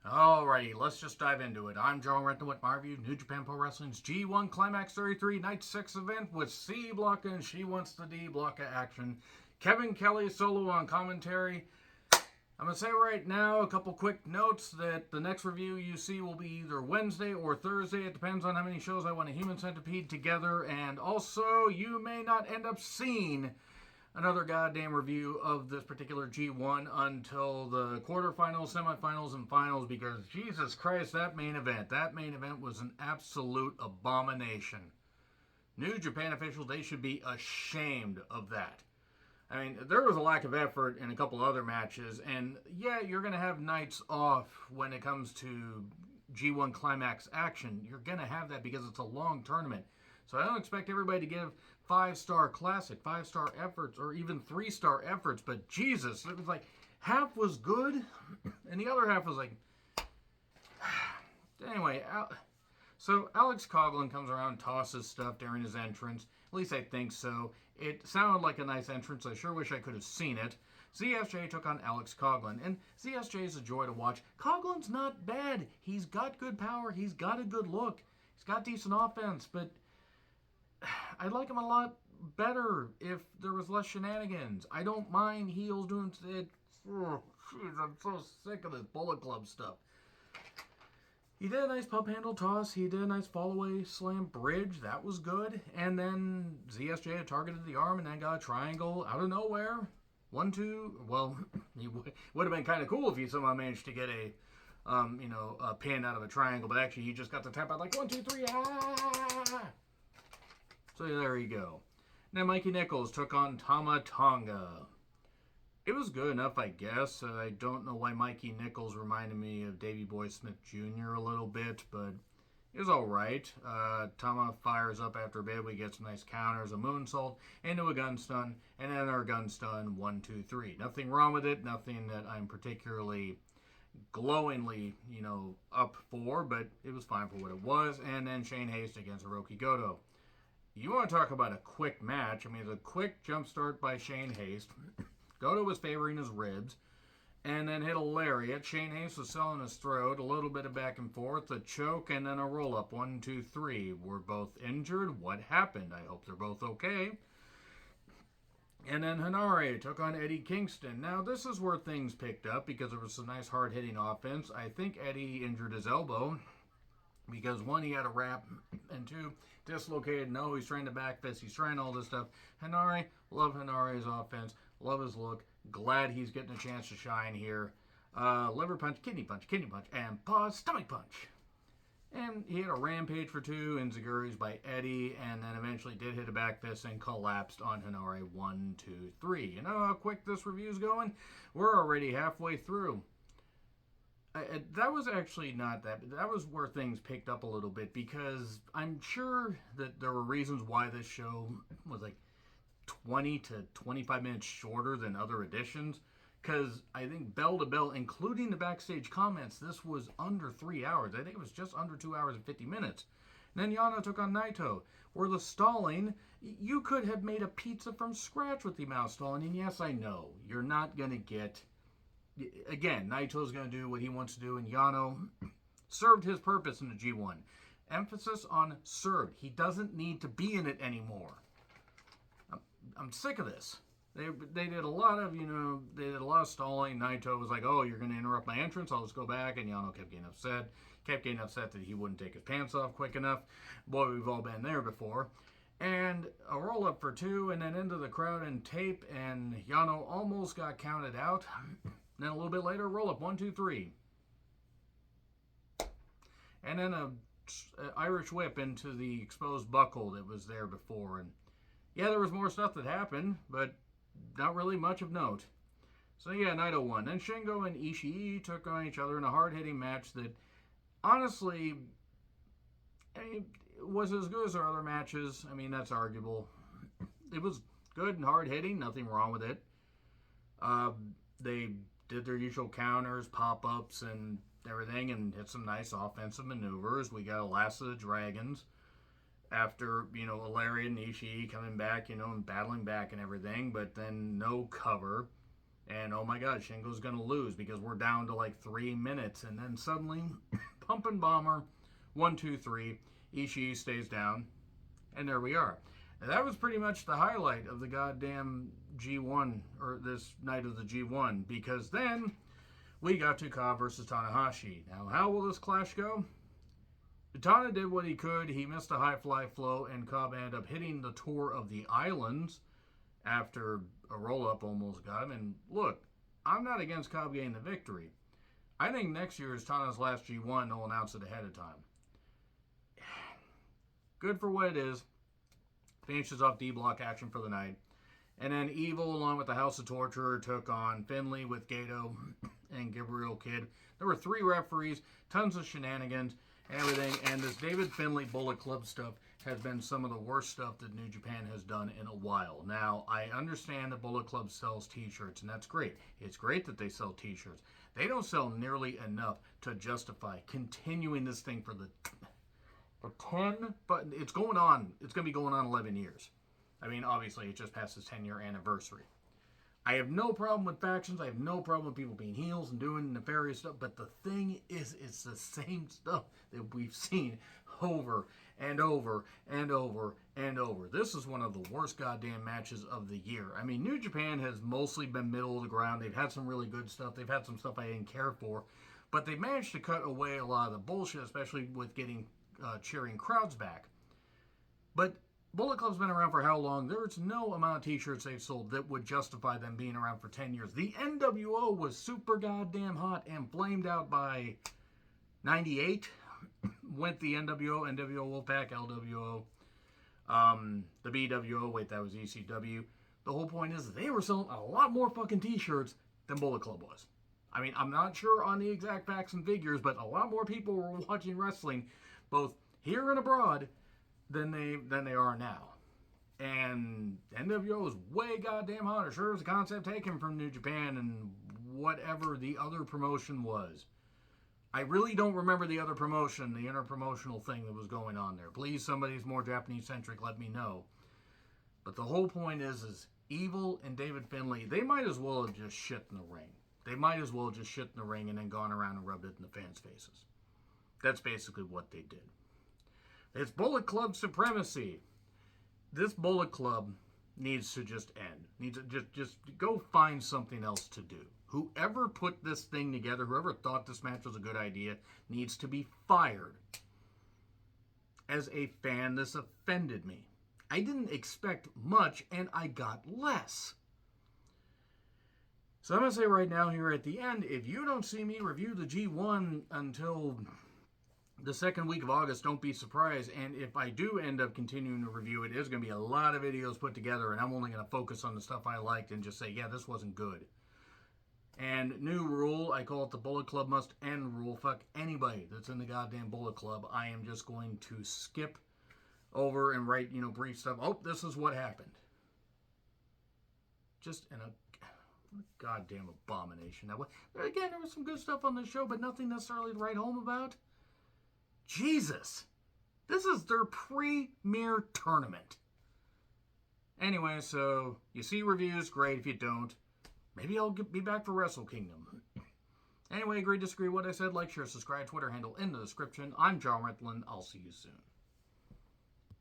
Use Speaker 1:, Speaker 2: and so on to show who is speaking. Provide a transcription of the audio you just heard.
Speaker 1: Alrighty, let's just dive into it. I'm John Rant with my review, New Japan Pro Wrestling's G1 Climax 33 Night 6 event with C Block and She Wants the D Block of action. Kevin Kelly solo on commentary. I'm going to say right now a couple quick notes that the next review you see will be either Wednesday or Thursday. It depends on how many shows I want a Human Centipede together. And also, you may not end up seeing another goddamn review of this particular G1 until the quarterfinals, semifinals, and finals, because Jesus Christ, that main event was an absolute abomination. New Japan officials, they should be ashamed of that. I mean, there was a lack of effort in a couple other matches, and yeah, you're going to have nights off when it comes to G1 Climax action. You're going to have that because it's a long tournament. So I don't expect everybody to give 5-star classic, 5-star efforts, or even 3-star efforts, but Jesus, it was like half was good, and the other half was like... Anyway, so Alex Coughlin comes around and tosses stuff during his entrance. At least I think so. It sounded like a nice entrance. I sure wish I could have seen it. ZSJ took on Alex Coughlin, and ZSJ is a joy to watch. Coughlin's not bad. He's got good power. He's got a good look. He's got decent offense, but I'd like him a lot better if there was less shenanigans. I don't mind heels doing it. Oh, jeez, I'm so sick of this Bullet Club stuff. He did a nice pub handle toss. He did a nice fall-away slam bridge. That was good. And then ZSJ had targeted the arm and then got a triangle out of nowhere. 1, 2. Well, it would have been kind of cool if he somehow managed to get a pin out of a triangle. But actually, he just got the tap out like 1, 2, 3. Ah! So there you go. Now Mikey Nichols took on Tama Tonga. It was good enough, I guess. I don't know why Mikey Nichols reminded me of Davey Boy Smith Jr. a little bit, but it was alright. Tama fires up after a bit. We get some nice counters, a moonsault, into a gun stun, and then our gun stun, 1, 2, 3. Nothing wrong with it, nothing that I'm particularly glowingly, up for, but it was fine for what it was. And then Shane Haste against Hiroki Goto. You want to talk about a quick match. I mean, it's a quick jump start by Shane Haste. Goto was favoring his ribs, and then hit a lariat. Shane Haste was selling his throat, a little bit of back and forth, a choke, and then a roll-up. 1, 2, 3. We're both injured. What happened? I hope they're both okay. And then Hanare took on Eddie Kingston. Now, this is where things picked up because there was some nice hard-hitting offense. I think Eddie injured his elbow because, 1, he had a wrap, and 2, dislocated. No, he's trying to back fist. He's trying all this stuff. Hanare, love Hanare's offense. Love his look. Glad he's getting a chance to shine here. Liver punch, kidney punch, and pause, stomach punch. And he had a rampage for 2, enziguris by Eddie, and then eventually did hit a back fist and collapsed on Hanare. 1, 2, 3. You know how quick this review's going? We're already halfway through. That was actually not that. That was where things picked up a little bit, because I'm sure that there were reasons why this show was like 20 to 25 minutes shorter than other editions, because I think bell to bell, including the backstage comments, this was under 3 hours. I think it was just under 2 hours and 50 minutes. And then Yano took on Naito, where the stalling, you could have made a pizza from scratch with the amount of stalling. And yes, I know, you're not going to get... Again, Naito's going to do what he wants to do, and Yano served his purpose in the G1. Emphasis on served. He doesn't need to be in it anymore. I'm sick of this. They did a lot of, stalling. Naito was like, oh, you're going to interrupt my entrance. I'll just go back. And Yano kept getting upset. Kept getting upset that he wouldn't take his pants off quick enough. Boy, we've all been there before. And a roll-up for 2, and then into the crowd and tape, and Yano almost got counted out. Then a little bit later, roll-up, 1, 2, 3. And then a Irish whip into the exposed buckle that was there before. And yeah, there was more stuff that happened, but not really much of note. So yeah, Naito won. Then Shingo and Ishii took on each other in a hard-hitting match that, honestly, was as good as our other matches. I mean, that's arguable. It was good and hard-hitting. Nothing wrong with it. They did their usual counters, pop-ups, and everything, and hit some nice offensive maneuvers. We got a Last of the Dragons after, Lariat and Ishii coming back, and battling back and everything, but then no cover. And oh my god, Shingo's going to lose because we're down to like 3 minutes. And then suddenly, pump and bomber, 1, 2, 3. Ishii stays down. And there we are. And that was pretty much the highlight of the goddamn G1, or this night of the G1. Because then we got to Cobb versus Tanahashi. Now, how will this clash go? Tana did what he could. He missed a high fly flow, and Cobb ended up hitting the Tour of the Islands after a roll-up almost got him. And look, I'm not against Cobb getting the victory. I think next year is Tana's last G1. They'll announce it ahead of time. Good for what it is. Finishes off D-block action for the night. And then Evil, along with the House of Torture, took on Finlay with Gato and Gabriel Kidd. There were 3 referees, tons of shenanigans, and everything. And this David Finlay Bullet Club stuff has been some of the worst stuff that New Japan has done in a while. Now, I understand that Bullet Club sells t-shirts, and that's great. It's great that they sell t-shirts. They don't sell nearly enough to justify continuing this thing for 10, but it's going on. It's going to be going on 11 years. I mean, obviously, it just passed its 10-year anniversary. I have no problem with factions. I have no problem with people being heels and doing nefarious stuff. But the thing is, it's the same stuff that we've seen over and over and over and over. This is one of the worst goddamn matches of the year. I mean, New Japan has mostly been middle of the ground. They've had some really good stuff. They've had some stuff I didn't care for. But they managed to cut away a lot of the bullshit, especially with getting cheering crowds back. But Bullet Club's been around for how long? There's no amount of t-shirts they've sold that would justify them being around for 10 years. The NWO was super goddamn hot and flamed out by 98. Went the NWO, NWO Wolfpack, LWO, the BWO, wait, that was ECW. The whole point is they were selling a lot more fucking t-shirts than Bullet Club was. I mean, I'm not sure on the exact facts and figures, but a lot more people were watching wrestling, both here and abroad, than they are now. And NWO is way goddamn hotter. Sure, it was a concept taken from New Japan and whatever the other promotion was. I really don't remember the other promotion, the interpromotional thing that was going on there. Please, somebody who's more Japanese-centric, let me know. But the whole point is Evil and David Finlay, they might as well have just shit in the ring. They might as well have just shit in the ring and then gone around and rubbed it in the fans' faces. That's basically what they did. It's Bullet Club supremacy. This Bullet Club needs to just end. Needs to just go find something else to do. Whoever put this thing together, whoever thought this match was a good idea, needs to be fired. As a fan, this offended me. I didn't expect much, and I got less. So I'm going to say right now here at the end, if you don't see me review the G1 until the second week of August, don't be surprised. And if I do end up continuing to review it, there's going to be a lot of videos put together, and I'm only going to focus on the stuff I liked and just say, yeah, this wasn't good. And new rule, I call it the Bullet Club must end rule. Fuck anybody that's in the goddamn Bullet Club. I am just going to skip over and write, brief stuff. Oh, this is what happened. Just in a goddamn abomination. Now, again, there was some good stuff on the show, but nothing necessarily to write home about. Jesus. This is their premier tournament. Anyway, so you see reviews, great. If you don't, maybe I'll be back for Wrestle Kingdom. Anyway, agree, disagree what I said, like, share, subscribe, Twitter handle in the description. I'm John Rentlin. I'll see you soon.